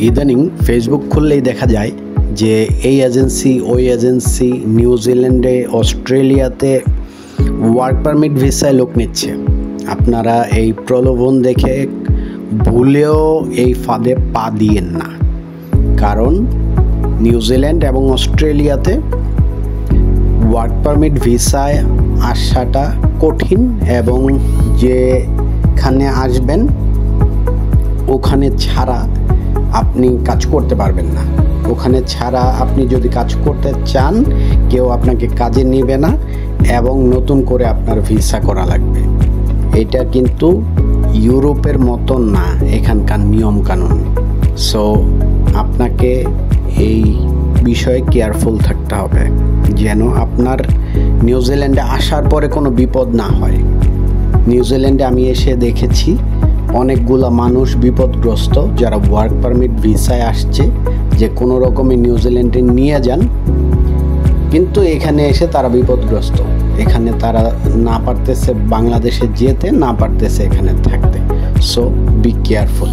ইদানিং ফেসবুক খুললেই দেখা যায় যে এই এজেন্সি ওই এজেন্সি নিউজিল্যান্ডে অস্ট্রেলিয়াতে ওয়ার্ক পারমিট ভিসায় লোক নিচ্ছে। আপনারা এই প্রলোভন দেখে ভুলেও এই ফাঁদে পা দিয়েন না, কারণ নিউজিল্যান্ড এবং অস্ট্রেলিয়াতে ওয়ার্ক পারমিট ভিসায় আসাটা কঠিন এবং যেখানে আসবেন ওখানে ছাড়া আপনি কাজ করতে পারবেন না। ওখানে ছাড়া আপনি যদি কাজ করতে চান কেউ আপনাকে কাজে নেবে না এবং নতুন করে আপনার ভিসা করা লাগবে। এটা কিন্তু ইউরোপের মতন না এখানকার নিয়ম কানুন। সো আপনাকে এই বিষয়ে কেয়ারফুল থাকতে হবে যেন আপনার নিউজিল্যান্ডে আসার পরে কোনো বিপদ না হয়। নিউজিল্যান্ডে আমি এসে দেখেছি অনেকগুলো মানুষ বিপদগ্রস্ত যারা ওয়ার্ক পারমিট ভিসায় আসছে যে কোনো রকমে নিউজিল্যান্ডে নিয়ে যান, কিন্তু এখানে এসে তারা বিপদগ্রস্ত। এখানে তারা না পারতেছে বাংলাদেশে যেতে, না পারতেছে এখানে থাকতে। So be careful.